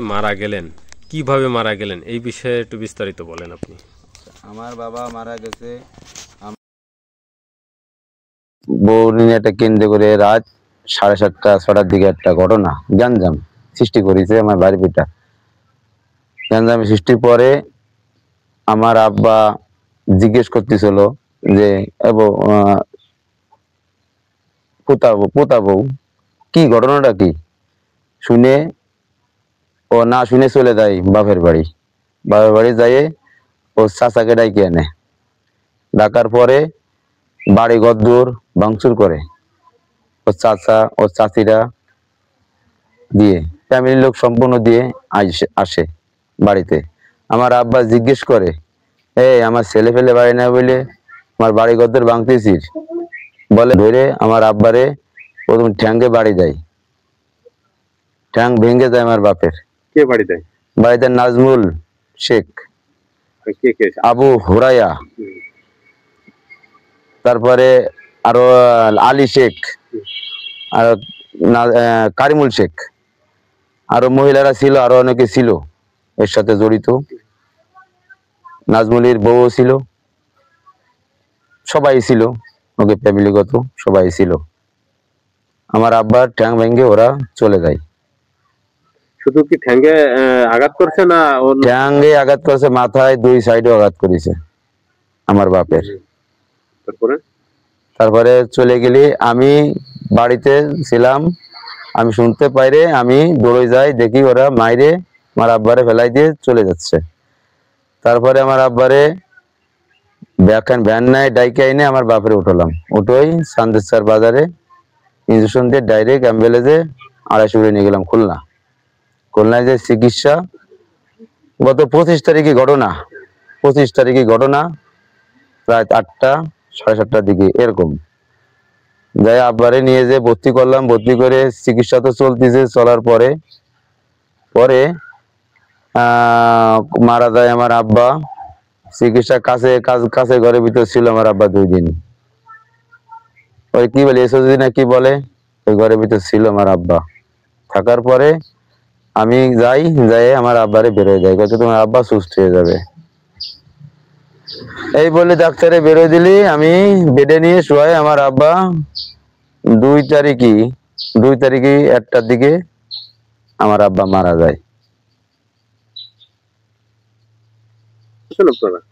মারা গেলেন, কিভাবে মারা গেলেন এই বিষয়ে একটু বিস্তারিত বলেন আপনি। আমার বাবা মারা গেছে বৌরিনাটা কেন্দ্র করে রাত 7:30-6টার দিকে একটা ঘটনা গ্যাঞ্জাম সৃষ্টি করেছে আমার বাড়ি পিতা। গ্যাঞ্জাম সৃষ্টির পরে আমার আব্বা জিজ্ঞেস করতেছিল যে পোতা বউ কি ঘটনাটা কি, শুনে ও না শুনে চলে যায় বাপের বাড়ি যাইয়ে ও চাচাকে ডাইকে আনে। ডাকার পরে বাড়ি ঘরদুয়ার ভাঙচুর করে ওর চাচা ওর চাচিরা দিয়ে ফ্যামিলির লোক সম্পূর্ণ দিয়ে আসে বাড়িতে। আমার আব্বা জিজ্ঞেস করে, আমার ছেলে ফেলে বাড়ি না বলে আমার বাড়ি ঘরদুয়ার ভাঙতেছিস বলে, ধরে আমার আব্বারে প্রথম ঠ্যাঙ্গে বাড়ি দেয়, ঠ্যাং ভেঙে যায় আমার বাপের। কে বাড়ি দেয়? বাড়িতে নাজমুল শেখ, আবু হুরাইয়া, তারপরে আরো আলী শেখ, আর কারিমুল শেখ, আরো মহিলারা ছিল, আরো অনেকে ছিল এর সাথে জড়িত। নাজমুলের বউ ছিল, সবাই ছিল, ওকে ফ্যামিলিগত সবাই ছিল। আমার আব্বার ঠ্যাং ভেঙে ওরা চলে যায়। শুধু কি ঠ্যাঙ্গে আঘাত করছে না? ঠ্যাঙ্গে আঘাত করছে, মাথায় দুই সাইডে আঘাত করেছে আমার বাপের। তারপরে চলে গেলি, আমি বাড়িতে ছিলাম, আমি শুনতে পাইরে আমি দৌড়ে যাই, দেখি ওরা মাইরে আমার আব্বারে ফেলাই দিয়ে চলে যাচ্ছে। তারপরে আমার আব্বারে ভ্যান নাই ডাইকে আইনে আমার বাপরে উঠলাম, উঠোই সান্দেশ্বর বাজারে ইঞ্জেকশন দিয়ে ডাইরেক্ট অ্যাম্বুলেন্সে 250 করে নিয়ে গেলাম খুলনায় যে চিকিৎসা। গত 25 তারিখে ঘটনা, রাত 8টা 7:30টার দিকে এরকম যাই আব্বারে নিয়ে যে ভর্তি করলাম। ভর্তি করে চিকিৎসা তো চলতেছে, চলার পরে মারা যায় আমার আব্বা। চিকিৎসা কাছে ঘরের ভিতর ছিল আমার আব্বা 2 দিন। ওই কি বলে এসওজি না কি বলে, ওই ঘরের ভিতর ছিল আমার আব্বা। থাকার পরে আমি যাই আমার আব্বারে বেরোয় যায়, বলছে তোমার আব্বা সুস্থ হয়ে যাবে এই বলে ডাক্তারে বেরোয় দিলি। আমি বেডে নিয়ে শোয়াই, আমার আব্বা 2 তারিখে 1টার দিকে আমার আব্বা মারা যায়।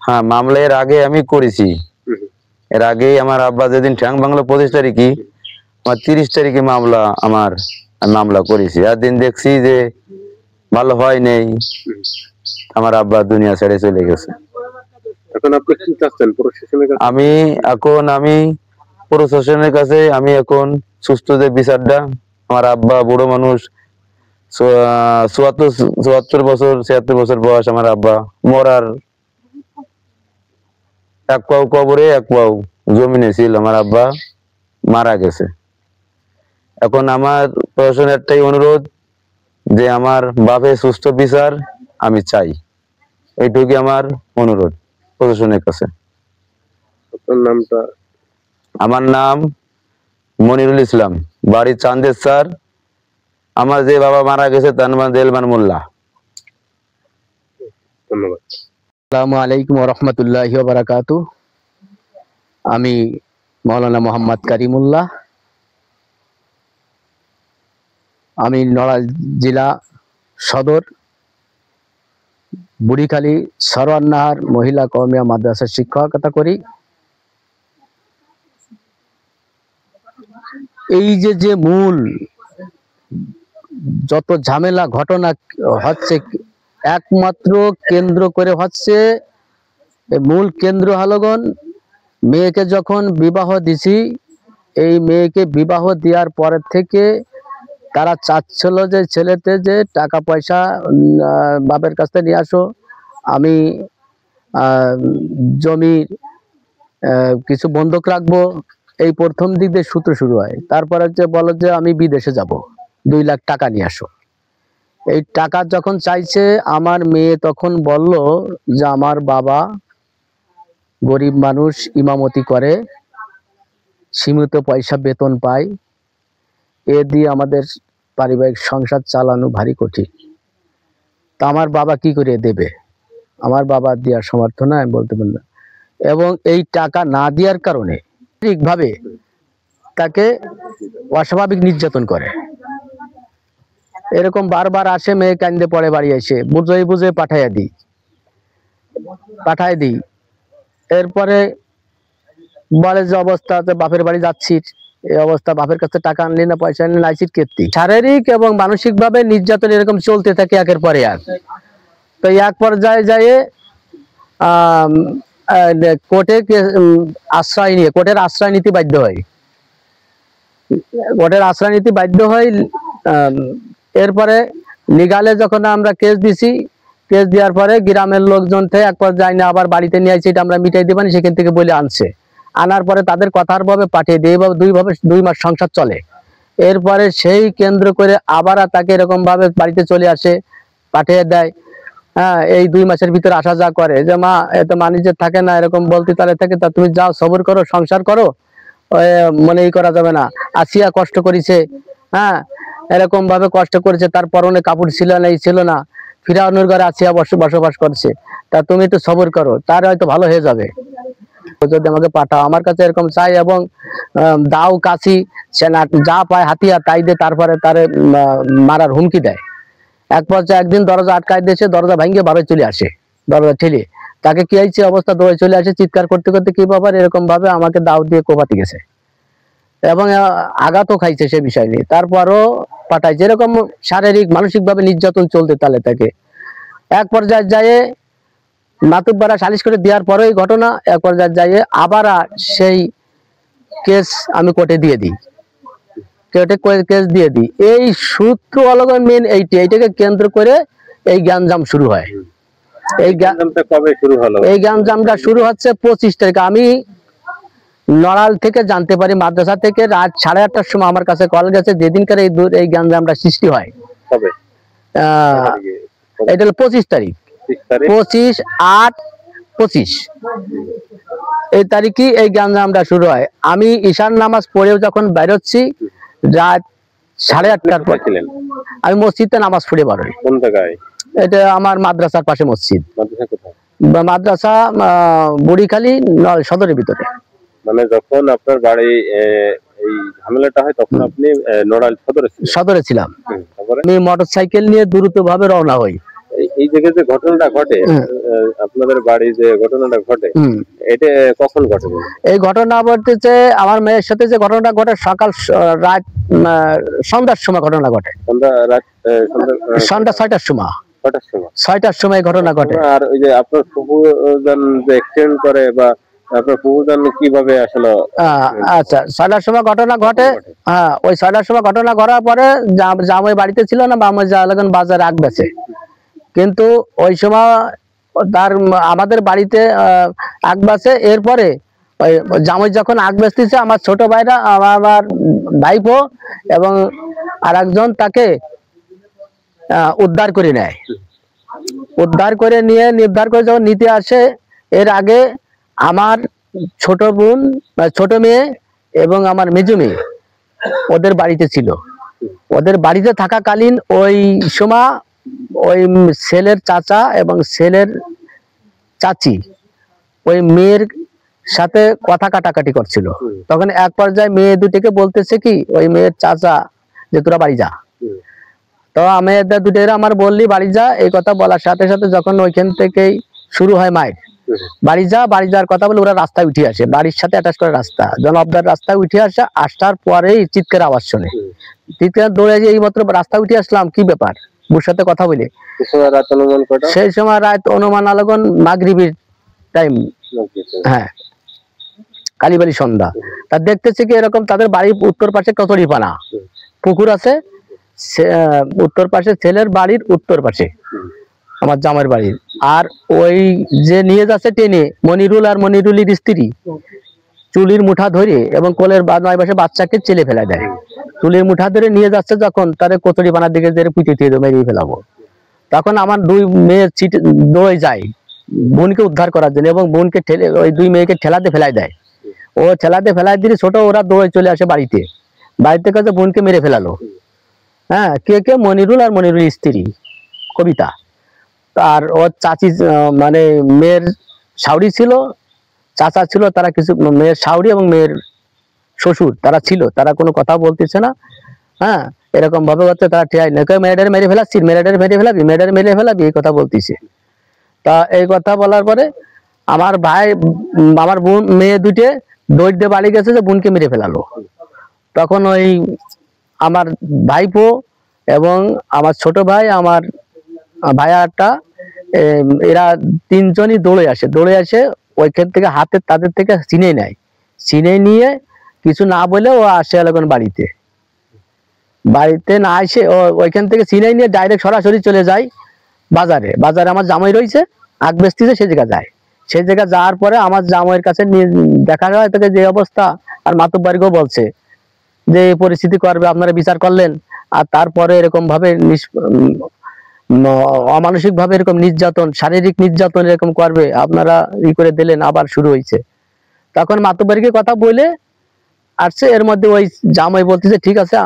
হ্যাঁ, মামলা এর আগে আমি করেছি। এর আগে আমার আব্বা যেদিন ঠ্যাং ভাঙলো 25 তারিখে, আমার 30 তারিখে মামলা করেছি। আর দিন দেখছি যে ভালো হয় নেই, আমার আব্বা দুনিয়া ছেড়ে চলে গেছে। এখন আপনি কি চাচ্ছেন প্রশাসনের কাছে? আমি প্রশাসনের কাছে আমি এখন সুস্থ যে বিচারটা, আমার আব্বা বুড়ো মানুষ, 74 বছর 76 বছর বয়স, আমার আব্বা মরার এক পাও কবরে এক পাও জমিনে ছিল, আমার আব্বা মারা গেছে। এখন আমার প্রশাসনের একটাই অনুরোধ যে আমার বাপের সুস্থ বিচার আমি চাই, এইটুকুই আমার অনুরোধ প্রশাসনের কাছে। আপনার নামটা? আমার নাম মনিরুল ইসলাম, বাড়ি চান্দেশ্বর। আমার যে বাবা মারা গেছে তার নাম দেলমান মোল্লা। ধন্যবাদ। আসসালামু আলাইকুম ওয়া রাহমাতুল্লাহি ওয়া বারাকাতুহু। আমি মাওলানা মোহাম্মদ কারিমুল্লাহ। আমি নড়াইল জেলা সদর বুড়িখালী সরওয়ারনাহার মহিলা কওমিয়া মাদ্রাসার শিক্ষকতা করি। এই যে মূল যত ঝামেলা ঘটনা হচ্ছে, একমাত্র কেন্দ্র করে হচ্ছে, মূল কেন্দ্র হলগণ মেয়েকে যখন বিবাহ দিছি, এই মেয়েকে বিবাহ দেওয়ার পরের থেকে তারা চাচ্ছিল যে ছেলেতে যে টাকা পয়সা বাপের কাছ থেকে নিয়ে আসো, আমি জমির কিছু বন্ধক রাখবো। এই প্রথম দিক দিয়ে সূত্র শুরু হয়। তারপরে যে বলো যে আমি বিদেশে যাব, 2 লাখ টাকা নিয়ে আসো। এই টাকা যখন চাইছে, আমার মেয়ে তখন বলল যে আমার বাবা গরিব মানুষ, ইমামতি করে, সীমিত পয়সা বেতন পায়, এ দিয়ে আমাদের পারিবারিক সংসার চালানো ভারী কঠিন। আমার বাবা কি করে দেবে? আমার বাবা দেওয়ার সমর্থ না, আমি বলতে পারি না। এবং এই টাকা না দেওয়ার কারণে ঠিকভাবে তাকে অস্বাভাবিক নির্যাতন করে। এরকম বারবার আসে, মেয়ে কান্দে পড়ে, বাড়ি এসে বুঝে বুঝে পাঠাইয়া দিই। এরপরে বলে যে অবস্থা, বাপের বাড়ি যাচ্ছি, এই অবস্থা, বাপের কাছে টাকা আনলি না, পয়সা আনলি না, আইসির কেত্তি। শারীরিক এবং মানসিক ভাবে নির্যাতন এরকম চলতে থাকে একের পরে এক। তো এক পর্যায়ে যায় কোর্টে আশ্রয় নিয়ে, কোর্টের আশ্রয় নিতে বাধ্য হয়। এরপরে লিগালে যখন আমরা কেস দিছি, কেস দেওয়ার পরে গ্রামের লোকজন থেকে এক পর্যায়ে না আবার বাড়িতে নিয়ে আসছে, এটা আমরা মিটাই দিবানি, সেখান থেকে বলে আনছে। আনার পরে তাদের কথার ভাবে পাঠিয়ে দিয়ে এইভাবে 2 মাস সংসার চলে। এরপরে সেই কেন্দ্র করে আবার তাকে এরকম ভাবে বাড়িতে চলে আসে, পাঠিয়ে দেয়। হ্যাঁ, এই 2 মাসের ভিতরে আসা যা করে যে মা এত মানিজে থাকে না, এরকম বলতে তাহলে থাকে, তা তুমি যাও সবর করো, সংসার করো, মনে করা যাবে না। আসিয়া কষ্ট করেছে, হ্যাঁ, এরকম ভাবে কষ্ট করেছে, তার পরনে কাপড় ছিল না, এই ছিল না, ফিরাউনের ঘরে আসিয়া বসবাস করছে, তা তুমি একটু সবর করো, তার হয়তো ভালো হয়ে যাবে। যদি আমাকে পাঠাও, আমার কাছে এরকম চাই, এবং দাও কাশি সে না যা পায় হাতিয়ার তাই দিয়ে তারপরে তারে মারার হুমকি দেয়। এক পর্যায়ে একদিন দরজা আটকায় দিয়েছে, দরজা ভাঙিয়ে বারোয় চলে আসে, দরজা ঠেলে তাকে কি হয়েছে অবস্থা, দৌড়ে চলে আসে, চিৎকার করতে করতে কি ব্যাপার, এরকম ভাবে আমাকে দাও দিয়ে কোপাতে গেছে এবং আঘাতও খাইছে সে বিষয় নিয়ে। তারপরও পাঠাইছে। এরকম শারীরিক মানসিক ভাবে নির্যাতন চলতে তালে থাকে। এক পর্যায়ে যায় মাতুব্বারা সালিশ করে দেওয়ার পরেই ঘটনা, এক পর্যায়ে যায় আবার সেই কেস আমি কোর্টে দিয়ে দিই, কেস দিয়ে দিই। এই সূত্র অলগন মেন এইটাকে কেন্দ্র করে এই গ্যাঞ্জাম শুরু হয়। এই গ্যাঞ্জামটা কবে শুরু হলো? এই গ্যাঞ্জামটা শুরু হচ্ছে 25 তারিখ। আমি নড়াল থেকে জানতে পারি, মাদ্রাসা থেকে রাত 8:30টার সময় আমার কাছে কল গেছে, যেদিনকার এই গ্যাঞ্জামটা সৃষ্টি হয়। কবে? এটা হলো 25 তারিখ, 25/8/25 এই তারিখে এই গ্যাঞ্জামটা শুরু হয়। আমি ঈশান নামাজ পড়েও যখন বেরোচ্ছি রাত 8:30টার পর, আমি মসজিদে নামাজ পড়ে বেরোই। কোন জায়গায়? এটা আমার মাদ্রাসার পাশে মসজিদ। মাদ্রাসা কোথায়? মাদ্রাসা বুড়িখালী সদরের ভিতরে। মানে যখন আপনার বাড়ি এই ঝামেলাটা হয় তখন আপনি নড়াইল সদরে ছিলাম। আমি মোটরসাইকেল নিয়ে দ্রুত ভাবে রওনা হই। এই জায়গায় যে ঘটনাটা ঘটে, আপনাদের বাড়ি যে ঘটনাটা ঘটে, এটা কখন ঘটে? এই ঘটনা ঘটেছে আমার মেয়ের সাথে, যে ঘটনাটা ঘটে সকাল রাত সন্ধ্যার সময় ঘটনা ঘটে। সন্ধ্যা 6টার সময়, 6টার সময় ঘটনা ঘটে। আর ওই যে আপনার ফুফুজান যে অ্যাক্সিডেন্ট করে, বা আপনার ফুফুজান কিভাবে আসলে? আচ্ছা, 6টার সময় ঘটনা ঘটে। হ্যাঁ, ওই 6টার সময় ঘটনা ঘটার পরে জামাই বাড়িতে ছিল না, বা আমার যখন বাজারে আগ বেছে, কিন্তু ওই সময় তার আমাদের বাড়িতে আগ বাসে। এরপরে ওই জামাই যখন আগ বেচতেছে, আমার ছোট ভাইরা, আমার ভাইপো এবং আর একজন তাকে উদ্ধার করে নেয়। উদ্ধার করে যখন নিতে আসে, এর আগে আমার ছোট বোন, ছোট মেয়ে এবং আমার মেজো মেয়ে ওদের বাড়িতে ছিল। ওদের বাড়িতে থাকাকালীন ওই সময় ওই ছেলের চাচা এবং ছেলের চাচি ওই মেয়ের সাথে কথা কাটাকাটি করছিল। তখন এক পর্যায়ে মেয়ে দুটিকে বলতেছে কি, ওই মেয়ের চাচা যে তোরা বাড়ি যা। তো আমি দুটেরা আমার বললি বাড়ি যা, এই কথা বলার সাথে সাথে যখন ওইখান থেকেই শুরু হয় মায়ের, বাড়ি যাওয়ার কথা বলে ওরা রাস্তায় উঠে আসে, বাড়ির সাথে অ্যাটাচ করে রাস্তা, জনবদার রাস্তায় উঠে আসে। আসার পরেই চিৎকার আওয়াজ শোনে, চিৎকার দৌড়ে যে এই মাত্র রাস্তা উঠে আসলাম, কি ব্যাপার, বুর সাথে কথা বলে। সেই সময় রাত অনুমান আলগন মাগরিবের টাইম, হ্যাঁ, কালীবাড়ি সন্ধ্যা। তা দেখতেছে কি এরকম তাদের বাড়ির উত্তর পাশে কচুরিপানা পুকুর আছে, উত্তর পাশে ছেলের বাড়ির উত্তর পাশে আমার জামাইয়ের বাড়ির। আর ওই যে নিয়ে যাচ্ছে টেনে মনিরুল আর মনিরুলের স্ত্রী চুলির মুঠা ধরে এবং কোলের 9 মাসে বাচ্চাকে চেলে ফেলা দেয়। চুলির মুঠা ধরে নিয়ে যাচ্ছে যখন, তারে কচুরিপানার দিকে যে পুঁতে দিয়ে মেরিয়ে ফেলাবো। তখন আমার 2 মেয়ের দৌড়ে যায় বোনকে উদ্ধার করার জন্য, এবং বোনকে ঠেলে ওই 2 মেয়েকে ঠেলাতে ফেলাই দেয়। ও ঠেলাতে ফেলাই দিলে ছোট ওরা দৌড়ে চলে আসে বাড়িতে কাছে বোনকে মেরে ফেলালো। হ্যাঁ, কে মনিরুল আর মনিরুলের স্ত্রী কবিতা। আর ওর চাচি মানে মেয়ের শাউরি ছিল, চাচা ছিল, তারা কিছু মেয়ের শাউরি এবং মেয়ের শ্বশুর তারা ছিল, তারা কোনো কথা বলতেছে না। হ্যাঁ, এরকম ভাবে হচ্ছে তারা ঠিয়াই না, মেয়েটারে মেরে ফেলাচ্ছি, মেয়েটারে মেরে ফেলাবি, মেয়েটারে মেরে ফেলাবি, এই কথা বলতেছে। তা এই কথা বলার পরে আমার ভাই, আমার বোন মেয়ে দুইটে দৌড় দিয়ে বাড়ি গেছে যে বোনকে মেরে ফেলালো। তখন ওই আমার ভাইপো এবং আমার ছোট ভাই, আমার ভাইয়াটা, এরা তিনজনই দৌড়ে আসে ওইখান থেকে হাতে তাদের থেকে চিনে নেয়, চিনে নিয়ে কিছু না বলে ও আসে এখন বাড়িতে না এসে ও ওইখান থেকে চিনে নিয়ে ডাইরেক্ট সরাসরি চলে যায় বাজারে। বাজারে আমার জামাই রয়েছে, আগ বেচতেছে, সে জায়গা যায়। সেই জায়গা যাওয়ার পরে আমার জামাইয়ের কাছে দেখা হয় তাকে যে অবস্থা, আর মাতুব্বাড়িকেও বলছে যে এই পরিস্থিতি করবে, আপনারা বিচার করলেন, আর তারপরে এরকম ভাবে অমানসিক ভাবে এরকম নির্যাতন, শারীরিক নির্যাতন এরকম করবে, আপনারা ই করে দিলেন, আবার শুরু হয়েছে। তখন মাতুব্বাড়িকে কথা বলে আসছে, এর মধ্যে ওই জামাই বলতেছে ঠিক আছে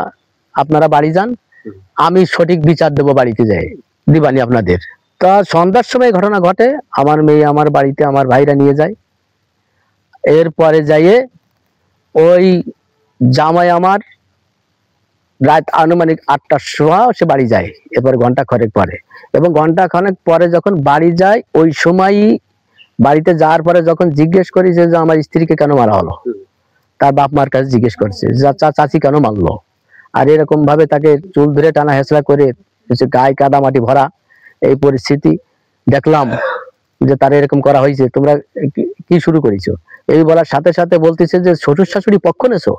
আপনারা বাড়ি যান, আমি সঠিক বিচার দেবো, বাড়িতে যাই দিবানি আপনাদের। তা সন্ধ্যার সময় ঘটনা ঘটে, আমার মেয়ে আমার বাড়িতে আমার ভাইরা নিয়ে যায়। এরপরে যাইয়ে ওই জামাই আমার রাত আনুমানিক 8টার সময় সে বাড়ি যায়, এরপর ঘন্টা খানেক পরে, এবং ঘন্টা খানেক পরে যখন বাড়ি যায় ওই সময়ই বাড়িতে যাওয়ার পরে যখন জিজ্ঞেস করি যে আমার স্ত্রীকে কেন মারা হলো, তার বাপ মার কাছে জিজ্ঞেস করছে চাচি কেন মারলো, আর এরকম ভাবে তাকে চুল ধরে টানা হেঁচড়া করে, গায়ে কাদা মাটি ভরা এই পরিস্থিতি দেখলাম যে তার এরকম করা হয়েছে, তোমরা কি শুরু করেছো, এই বলার সাথে সাথে বলতেছে যে শ্বশুর শাশুড়ি পক্ষ নেছো।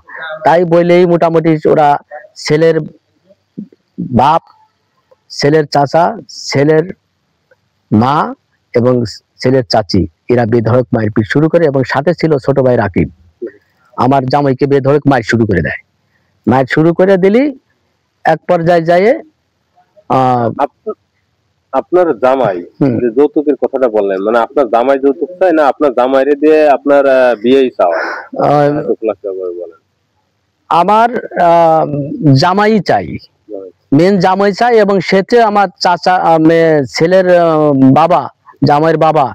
তাই বলেই মোটামুটি ওরা ছেলের বাপ, ছেলের চাচা, ছেলের মা এবং ছেলের চাচি, এরা বেধড়ক মায়ের পিঠ শুরু করে, এবং সাথে ছিল ছোট ভাই রাকিব, আমার জামাইকে বেধড়ক মায়ের শুরু করে দেয়। মায়ের শুরু করে দিলি এক পর্যায়ে যায় আপনার জামাই যে যৌতুকের কথাটা বললেন, মানে আপনার জামাই যৌতুক চাই না আপনার জামাইরে দিয়ে আপনার বিয়েই চাওয়া? বলেন। আমার জামাই চাই, মেন জামাই চাই, এবং সেতে আমার চাচা ছেলের বাবা, জামাইয়ের বাবা,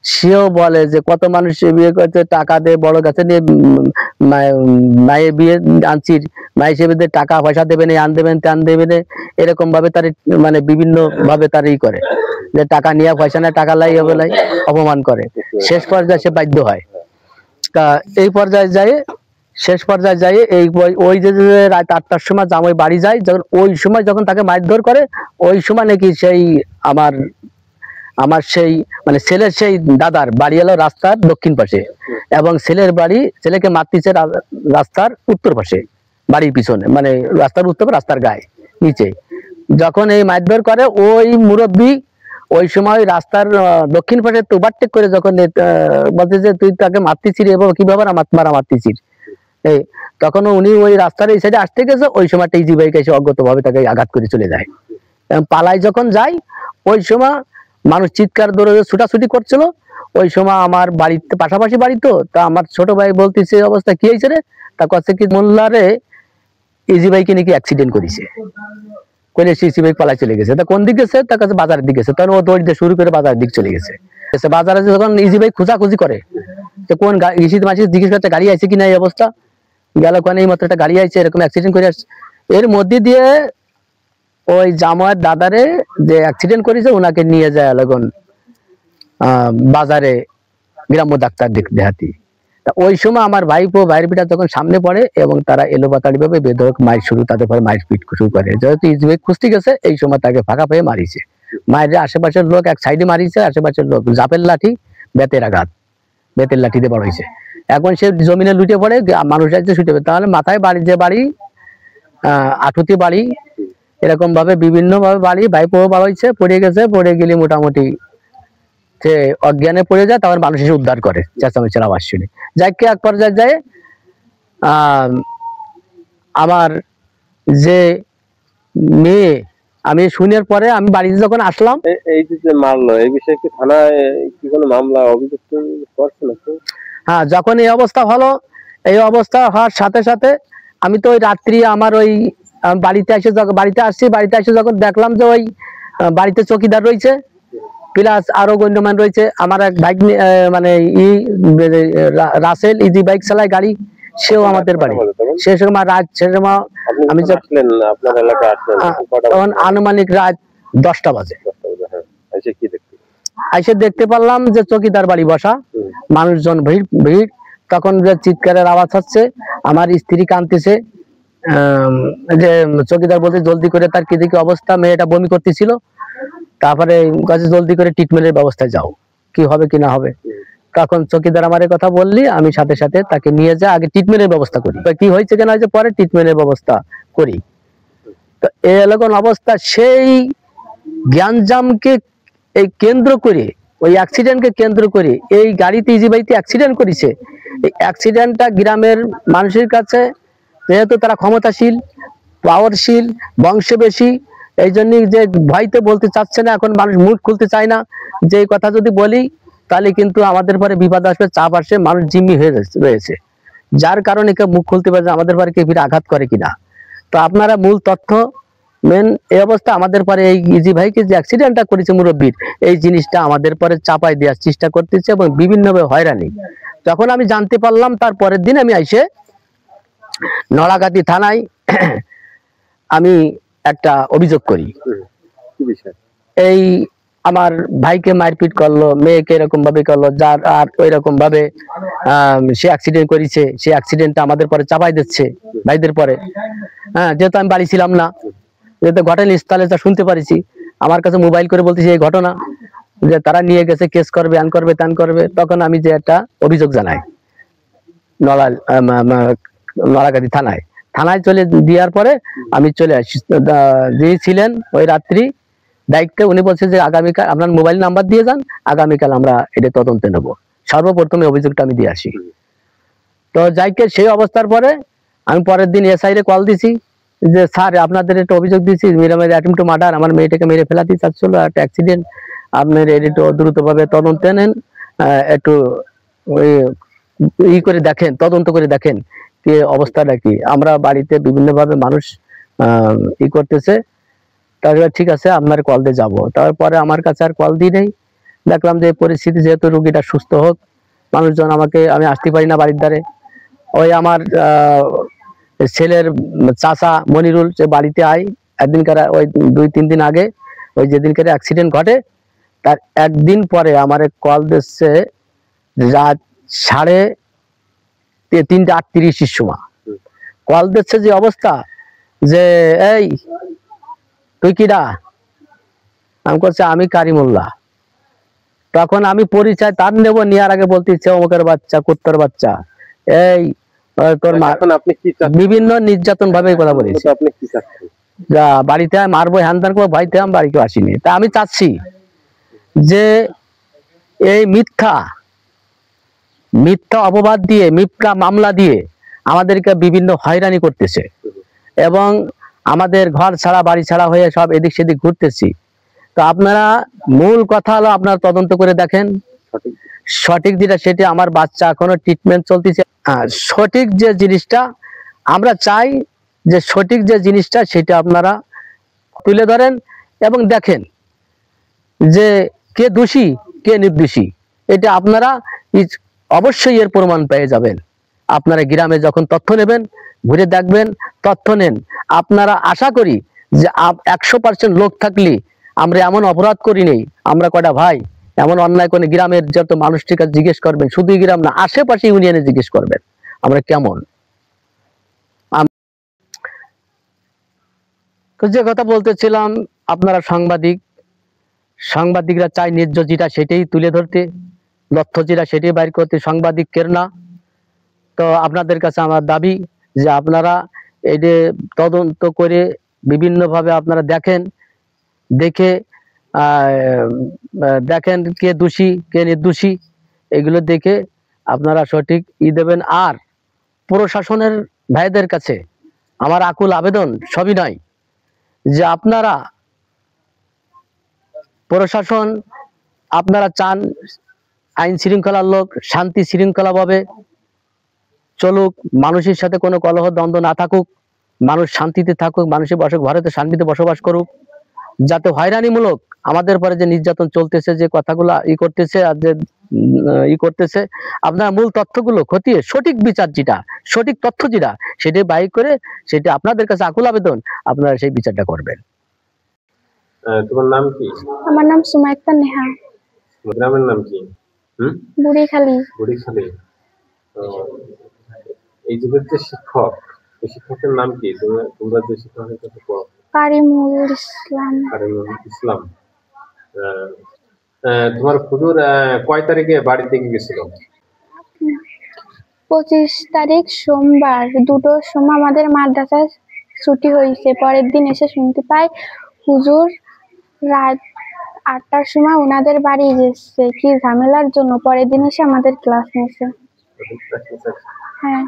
সেও বলে যে কত মানুষ বিয়ে করতে টাকা দিয়ে বড় কাছে নিয়ে মায়ের বিয়ে আনছি, মায়ের হিসেবে টাকা পয়সা দেবেন, আন দেবেন ত্যান দেবেন, এরকম ভাবে তার মানে বিভিন্ন ভাবে তার ই করে যে টাকা নিয়ে পয়সা নেয়, টাকা লাই হবে লাই অপমান করে। শেষ পর্যায়ে সে বাধ্য হয়। তা এই পর্যায়ে যায়, শেষ পর্যায়ে যায় এই ওই যে রাত 8টার সময় জামাই বাড়ি যায়, যখন ওই সময় যখন তাকে মারধর করে, ওই সময় নাকি সেই আমার সেই মানে ছেলের সেই দাদার বাড়ি এলো রাস্তার দক্ষিণ পাশে, এবং ছেলের বাড়ি ছেলেকে মারতেছে রাস্তার উত্তর পাশে, বাড়ির পিছনে, মানে রাস্তার উত্তর রাস্তার গায়ে নিচে। যখন এই মারধর করে ওই মুরব্বী ওই সময় রাস্তার দক্ষিণ পাশে তো ওভারটেক করে যখন বলছে যে তুই তাকে মারতেছিস এভাবে কিভাবে মারতেছিস, এই তখন উনি ওই রাস্তার এই সাইডে আসতে গেছে, ওই সময়টা ইজি বাইক এসে অজ্ঞত ভাবে তাকে আঘাত করে চলে যায়। পালাই যখন যায় ওই সময় মানুষ চিৎকার দৌড়ে ছুটাছুটি করছিল, ওই সময় আমার বাড়িতে পাশাপাশি বাড়ি তো, তা আমার ছোট ভাই বলতেছে অবস্থা কি হয়েছে রে, তা কাছে কি মোল্লারে ইজি বাইকে নাকি অ্যাক্সিডেন্ট করেছে, কইলে ইজি বাইক পালাই চলে গেছে। তা কোন দিক গেছে, তার কাছে বাজারের দিক গেছে, তখন ও দৌড় দিয়ে শুরু করে বাজারের দিক চলে গেছে। বাজারে যখন ইজি বাইক খোঁজাখুঁজি করে, তো কোন মাসে জিজ্ঞেস করছে গাড়ি আছে কিনা, এই অবস্থা গেল কোন এই মাত্র একটা গাড়ি আছে, এরকম অ্যাক্সিডেন্ট করে আসছে। এর মধ্যে দিয়ে ওই জামাইয়ের দাদারে যে অ্যাক্সিডেন্ট করেছে ওনাকে নিয়ে যায় এখন বাজারে গ্রাম্য ডাক্তার দেখাতে। তা ওই সময় আমার ভাইপো ভাইয়ের পিঠা যখন সামনে পড়ে, এবং তারা এলোপাতাড়ি ভাবে বেধড়ক মায়ের শুরু, তাদের পরে মায়ের পিঠ শুরু করে, যেহেতু ইজবেক খুঁজতে গেছে এই সময় তাকে ফাঁকা পেয়ে মারিছে। মায়ের আশেপাশের লোক এক সাইডে মারিছে, আশেপাশের লোক জাপের লাঠি, বেতের আঘাত, বেতের লাঠিতে বড় হয়েছে। এখন সে জমিনে লুটে পড়ে, মানুষ আসছে ছুটে, তাহলে মাথায় বাড়ি, যে বাড়ি আঠুতি বাড়ি, এরকম ভাবে বিভিন্ন ভাবে বাড়ি, ভাইপো বাড়া হয়েছে, পড়ে গেছে, পড়ে গেলে মোটামুটি সে অজ্ঞানে পড়ে যায়, তখন মানুষ এসে উদ্ধার করে চেঁচামেচির আওয়াজ শুনে। যাকে এক পর্যায়ে যায় আমার যে মেয়ে, আমি শুনের পরে আমি বাড়িতে যখন আসলাম, এই যে মারলো এই বিষয়ে কি থানায় কি কোনো মামলা অভিযোগ করছে নাকি? হ্যাঁ, যখন এই অবস্থা হলো, এই অবস্থা হওয়ার সাথে সাথে আমি তো ওই রাত্রি আমার ওই বাড়িতে আসি, যখন যখন দেখলাম যে ওই বাড়িতে চৌকিদার রয়েছে, প্লাস আরো গণ্যমান রয়েছে আমার এক বাইক মানে রাসেল ইজি বাইক চালায় গাড়ি, সেও আমাদের বাড়ি। সে সময় রাত, সে সময় আমি আসলেন আপনার এলাকায় আসলেন তখন আনুমানিক রাত 10টা বাজে। এসে কি দেখতে? এসে দেখতে পারলাম যে চকিদার বাড়ি বসা, মানুষজন ভিড় ভিড়। তখন যে চিৎকারের আওয়াজ হচ্ছে, আমার স্ত্রী কাঁদতেছে, যে চকিদার বলতে জলদি করে তার কি দেখি অবস্থা, মেয়েটা বমি করতেছিল। তারপরে কাছে জলদি করে ট্রিটমেন্টের ব্যবস্থায় যাও, কি হবে কি না হবে। তখন চকিদার আমার কথা বললি, আমি সাথে সাথে তাকে নিয়ে যা, আগে ট্রিটমেন্টের ব্যবস্থা করি, কি হয়েছে কেন হয়েছে পরে ট্রিটমেন্টের ব্যবস্থা করি। তো এই এলাকার অবস্থা, সেই জ্ঞানজামকে এই কেন্দ্র করে, ওই অ্যাক্সিডেন্টকে কেন্দ্র করে, এই গাড়িতে ইজি বাইতে অ্যাক্সিডেন্ট করেছে। এই অ্যাক্সিডেন্টটা গ্রামের মানুষের কাছে, যেহেতু তারা ক্ষমতাশীল, পাওয়ারশীল, বংশে বেশি, এই জন্যই যে ভয়তে বলতে চাচ্ছে না, এখন মানুষ মুখ খুলতে চায় না, যে এই কথা যদি বলি তাহলে কিন্তু আমাদের পরে বিপদ আসবে, চাপ আসবে, মানুষ জিম্মি হয়ে রয়েছে, যার কারণে কেউ মুখ খুলতে পারে আমাদের পরে কেউ আঘাত করে কিনা। তো আপনারা মূল তথ্য মেন এই অবস্থা, আমাদের পরে এই ইজি ভাইকে যে অ্যাক্সিডেন্টটা করেছে মুরব্বীর, এই জিনিসটা আমাদের পরে চাপাই দেওয়ার চেষ্টা করতেছে এবং বিভিন্নভাবে হয়রানি। যখন আমি জানতে পারলাম, তার পরের দিন আমি আইসে নড়াগাতি থানায় আমি একটা অভিযোগ করি। এই আমার ভাইকে মারপিট করলো, মেয়েকে এরকম ভাবে করলো, যার আর ওই রকম ভাবে সে অ্যাক্সিডেন্ট করেছে, সে অ্যাক্সিডেন্টটা আমাদের পরে চাপাই দিচ্ছে ভাইদের পরে। হ্যাঁ, যেহেতু আমি বাড়ি ছিলাম না, যেহেতু ঘটনাস্থলে যা শুনতে পারিছি, আমার কাছে মোবাইল করে বলতেছি এই ঘটনা, যে তারা নিয়ে গেছে, কেস করবে, আন করবে, তান করবে। তখন আমি যে একটা অভিযোগ জানাই নড়াগাতি থানায় চলে দেওয়ার পরে আমি চলে আসি। যিনি ছিলেন ওই রাত্রি দায়িত্বে, উনি বলছে যে আগামীকাল আপনার মোবাইল নাম্বার দিয়ে যান, আগামীকাল আমরা এটা তদন্তে নেব। সর্বপ্রথমে অভিযোগটা আমি দিয়ে আসি। তো যাইকে সেই অবস্থার পরে আমি পরের দিন এসআই রে কল দিছি, যে স্যার আপনাদের একটা অভিযোগ দিয়েছি, অ্যাটেম্প টু মার্ডার, আমার মেয়েটাকে মেরে ফেলাতে চাচ্ছিল, একটা অ্যাক্সিডেন্ট, আপনার একটু দ্রুতভাবে তদন্তে নেন, একটু করে দেখেন, তদন্ত করে দেখেন কি অবস্থাটা কি। আমরা বাড়িতে বিভিন্নভাবে মানুষ করতেছে। তারপরে ঠিক আছে, আপনার কল দিয়ে যাবো। তারপরে আমার কাছে আর কল দিই নেই, দেখলাম যে পরিস্থিতি, যেহেতু রুগীটা সুস্থ হোক, মানুষজন আমাকে, আমি আসতে পারি না বাড়ির ধারে। ওই আমার ছেলের চাচা মনিরুল, যে বাড়িতে আয় একদিনকার, ওই 2-3 দিন আগে, ওই যেদিনকার অ্যাক্সিডেন্ট ঘটে তার একদিন পরে আমার কল দিচ্ছে রাত 3:38 সময়। কল দিচ্ছে যে অবস্থা, যে এই তুই কিরা? আমি করছি আমি কারিমুল্লাহ। তখন আমি পরিচয় তার নেব, নেওয়ার আগে বলতে ইচ্ছে, অমুকের বাচ্চা, কুত্তার বাচ্চা, এই তোর মা। বিভিন্ন নির্যাতন ভাবে কথা বলেছি, যা বাড়িতে মারবো, হ্যান ত্যান করবো, ভয়তে আমি বাড়িতে আসিনি। তা আমি চাচ্ছি যে এই মিথ্যা অপবাদ দিয়ে, মিথ্যা মামলা দিয়ে আমাদেরকে বিভিন্ন হয়রানি করতেছে, এবং আমাদের ঘর ছাড়া বাড়ি ছাড়া হয়ে সব এদিক সেদিক ঘুরতেছি। তো আপনারা মূল কথা হলো, আপনারা তদন্ত করে দেখেন সঠিক যেটা, সেটা আমার বাচ্চা এখনো ট্রিটমেন্ট চলতেছে। সঠিক যে জিনিসটা আমরা চাই, যে সঠিক যে জিনিসটা সেটা আপনারা তুলে ধরেন এবং দেখেন যে কে দোষী কে নির্দোষী। এটা আপনারা অবশ্যই এর প্রমাণ পেয়ে যাবেন। আপনারা গ্রামে যখন তথ্য নেবেন, ঘুরে দেখবেন, তথ্য নেন, আপনারা আশা করি যে 100% লোক থাকলে আমরা এমন অপরাধ করি নেই। আমরা কটা ভাই এমন অন্যায় করে গ্রামের যত মানুষটির কাছে জিজ্ঞেস করবেন, শুধু গ্রাম না, আশেপাশে ইউনিয়নে জিজ্ঞেস করবেন আমরা কেমন। যে কথা বলতেছিলাম, আপনারা সাংবাদিকরা চাই ন্যায্য যেটা সেটাই তুলে ধরতে, তথ্য যেটা সেটাই বাইর করতে, সাংবাদিকের না। তো আপনাদের কাছে আমার দাবি যে আপনারা এটা তদন্ত করে বিভিন্নভাবে আপনারা দেখে দেখেন কে দোষী কে নির্দোষী, এগুলো দেখে আপনারা সঠিক দেবেন। আর প্রশাসনের ভাইদের কাছে আমার আকুল আবেদন সবই নয়, যে আপনারা প্রশাসন, আপনারা চান আইন শৃঙ্খলার লোক শান্তি শৃঙ্খলা ভাবে চলুক, মানুষের সাথে কোনো কলহ দ্বন্দ্ব না থাকুক, মানুষ শান্তিতে থাকুক, মানুষের ঘরেতে শান্তিতে বসবাস করুক। যাতে হয়রানিমূলক আমাদের পরে যে নির্যাতন চলতেছে, যে কথাগুলো করতেছে আর যে করতেছে, আপনার মূল তথ্যগুলো খতিয়ে সঠিক বিচার যেটা, সঠিক তথ্য যেটা, সেটা বাইর করে সেটা আপনাদের কাছে আকুল আবেদন, আপনারা সেই বিচারটা করবেন। তোমার নাম কি? আমার নাম সুমাইতা নেহা। গ্রামের নাম কি? বুড়িখালী। বুড়িখালী। এই যুগের যে শিক্ষক, এই শিক্ষকের নাম কি? তোমরা যে শিক্ষকের কাছে পড়ো? কারিমুল ইসলাম। কারিমুল ইসলাম। তোমার হুজুর কয় তারিখে বাড়ি থেকে গেছিল? 25 তারিখ সোমবার 2টোর সময় আমাদের মাদ্রাসায় ছুটি হয়েছে। পরের দিন এসে শুনতে পাই হুজুর রাত 8টার সময় ওনাদের বাড়ি গেছে কি ঝামেলার জন্য। পরের দিন এসে আমাদের ক্লাস নিয়েছে। হ্যাঁ।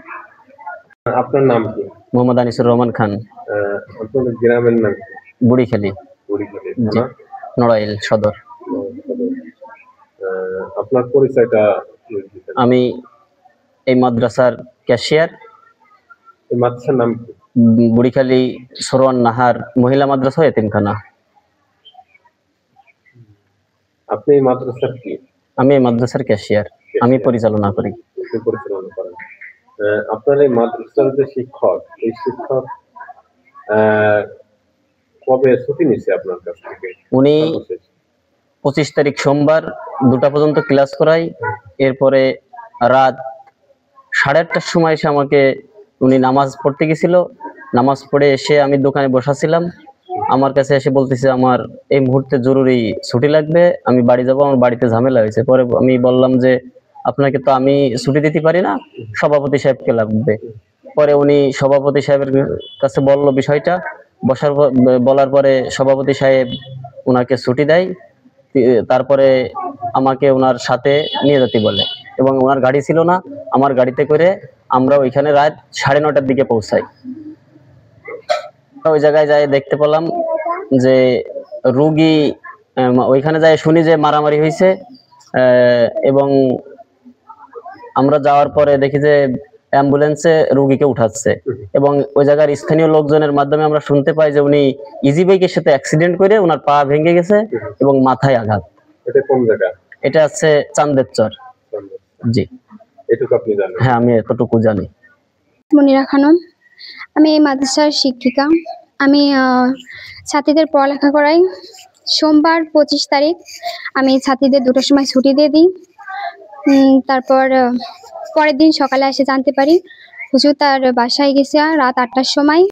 আপনার নাম কি? মোহাম্মদ আনিসুর রহমান খান। আপনাদের গ্রামের নাম কি? বুড়িখালী। বুড়িখালী। নড়াইল সদর। আপনার পরিচয়টা? আমি এই মাদ্রাসার ক্যাশিয়ার। এই মাদ্রাসার নাম কি? বুড়িখালী সরওয়ান নাহার মহিলা মাদ্রাসা এতিমখানা। আপনি এই মাদ্রাসার কি? আমি এই মাদ্রাসার ক্যাশিয়ার, আমি পরিচালনা করি। পরিচালনা করেন। আপনার এই মাদ্রাসার যে শিক্ষক, এই শিক্ষক কবে ছুটি নিছে আপনার কাছ থেকে? উনি 25 তারিখ সোমবার 2টা পর্যন্ত ক্লাস করাই। এরপরে রাত 8:30টার সময় এসে আমাকে উনি নামাজ পড়তে গেছিল। নামাজ পড়ে এসে আমি দোকানে বসাছিলাম, আমার কাছে এসে বলতেছে আমার এই মুহূর্তে জরুরি ছুটি লাগবে, আমি বাড়ি যাব, আমার বাড়িতে ঝামেলা হয়েছে। পরে আমি বললাম যে আপনাকে তো আমি ছুটি দিতে পারি না, সভাপতি সাহেবকে লাগবে। পরে উনি সভাপতি সাহেবের কাছে বলল বিষয়টা, বলার পরে সভাপতি সাহেব ওনাকে ছুটি দেয়। তারপরে আমাকে ওনার সাথে নিয়ে যেতে বলে এবং ওনার গাড়ি ছিল না, আমার গাড়িতে করে আমরা ওইখানে রাত 9:30টার দিকে পৌঁছাই। ওই জায়গায় যাই দেখতে পেলাম যে রোগী, ওইখানে যাই শুনি যে মারামারি হয়েছে এবং আমরা যাওয়ার পরে দেখি যে অ্যাম্বুলেন্সে রোগীকে উঠাচ্ছে এবং ওই জায়গার স্থানীয় লোকজনের মাধ্যমে আমরা শুনতে পাই যে উনি ইজি বাইকের সাথে অ্যাক্সিডেন্ট করে ওনার পা ভেঙে গেছে এবং মাথায় আঘাত। এটা কোন জায়গা? এটা আছে চান্দের চর। জি, এটুকু আপনি জানেন? হ্যাঁ, আমি এতটুকু জানি। মনিরা খানম, আমি এই মাদ্রাসার শিক্ষিকা। আমি ছাত্রীদের পড়ালেখা করাই। সোমবার 25 তারিখ আমি ছাত্রীদের 2টার সময় ছুটি দিয়ে দিই। তারপর পরের দিন সকালে এসে জানতে পারি হুজুর তার বাসায় গেছে রাত 8টার সময়।